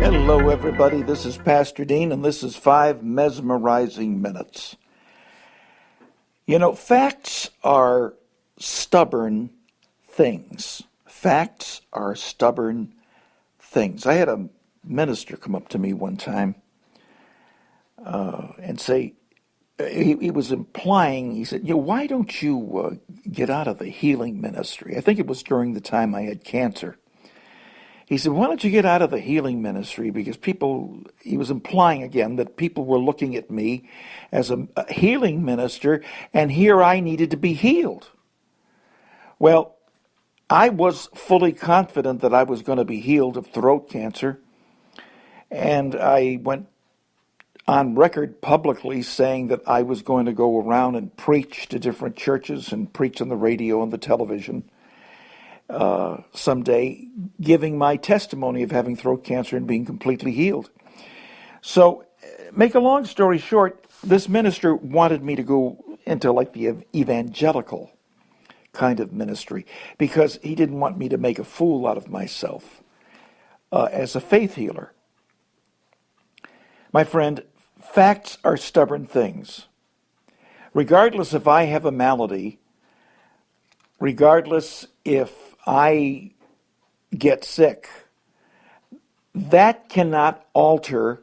Hello, everybody. This is Pastor Dean, and this is 5 Mesmerizing Minutes. You know, facts are stubborn things. Facts are stubborn things. I had a minister come up to me one time and say, he was implying, he said, why don't you get out of the healing ministry? I think it was during the time I had cancer. He said, why don't you get out of the healing ministry? Because he was implying again that people were looking at me as a healing minister, and here I needed to be healed. Well, I was fully confident that I was going to be healed of throat cancer, and I went on record publicly saying that I was going to go around and preach to different churches and preach on the radio and the television someday, giving my testimony of having throat cancer and being completely healed. So, make a long story short, this minister wanted me to go into like the evangelical kind of ministry because he didn't want me to make a fool out of myself as a faith healer. My friend, facts are stubborn things. Regardless if I have a malady, regardless if I get sick, that cannot alter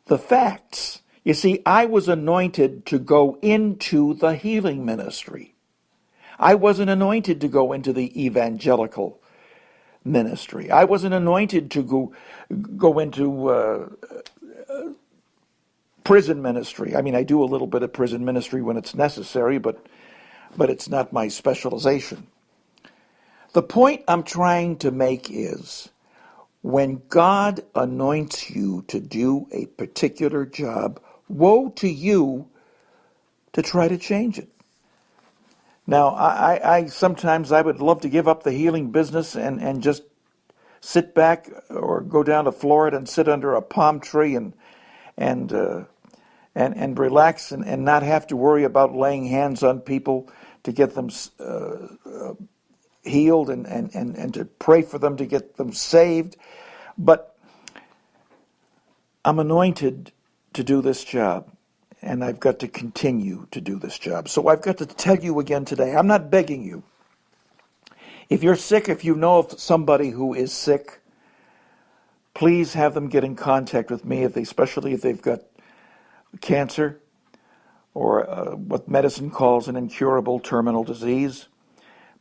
the facts. You see, I was anointed to go into the healing ministry. I wasn't anointed to go into the evangelical ministry. I wasn't anointed to go into prison ministry. I mean, I do a little bit of prison ministry when it's necessary, but it's not my specialization. The point I'm trying to make is, when God anoints you to do a particular job, woe to you to try to change it. Now, I sometimes I would love to give up the healing business and just sit back or go down to Florida and sit under a palm tree and relax and not have to worry about laying hands on people to get them healed and to pray for them to get them saved. But I'm anointed to do this job, and I've got to continue to do this job. So I've got to tell you again today, I'm not begging you. If you're sick, if you know of somebody who is sick, please have them get in contact with me, especially if they've got cancer or what medicine calls an incurable terminal disease.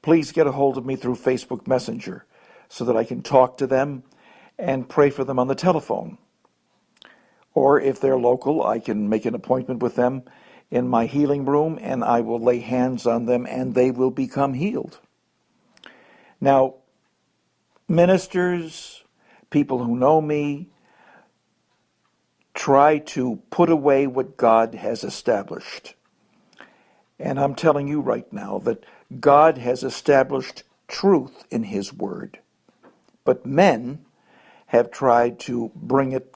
Please get a hold of me through Facebook Messenger so that I can talk to them and pray for them on the telephone. Or if they're local, I can make an appointment with them in my healing room, and I will lay hands on them and they will become healed. Now, ministers, people who know me, try to put away what God has established. And I'm telling you right now that God has established truth in His Word. But men have tried to bring it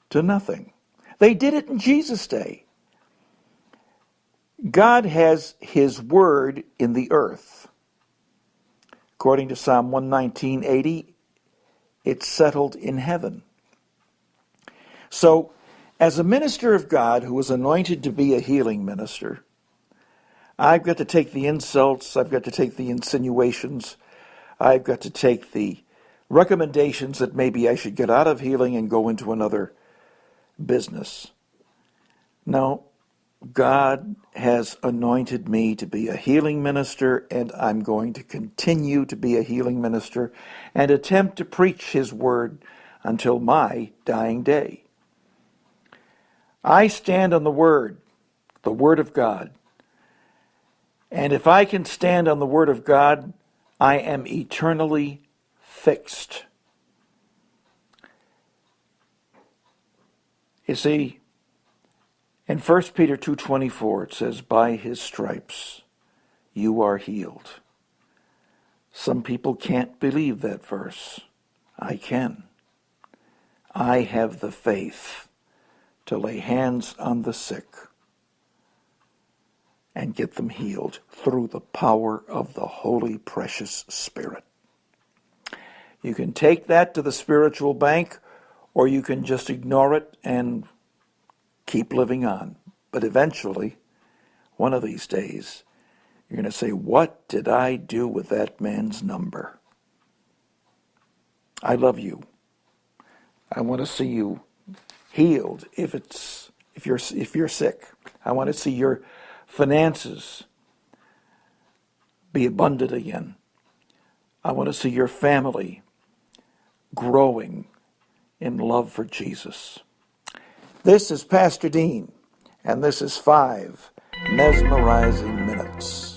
to nothing. They did it in Jesus' day. God has His Word in the earth. According to Psalm 119:80, it's settled in heaven. So, as a minister of God who was anointed to be a healing minister, I've got to take the insults, I've got to take the insinuations, I've got to take the recommendations that maybe I should get out of healing and go into another business. No, God has anointed me to be a healing minister, and I'm going to continue to be a healing minister and attempt to preach His Word until my dying day. I stand on the Word of God. And if I can stand on the Word of God, I am eternally fixed. You see, in 1 Peter 2:24, it says, by His stripes you are healed. Some people can't believe that verse. I can. I have the faith to lay hands on the sick and get them healed through the power of the Holy Precious Spirit. You can take that to the spiritual bank, or you can just ignore it and keep living on. But eventually, one of these days, you're going to say, what did I do with that man's number? I love you. I want to see you healed if you're sick. I want to see your finances be abundant again. I want to see your family growing in love for Jesus. This is Pastor Dean, and this is 5 mesmerizing minutes.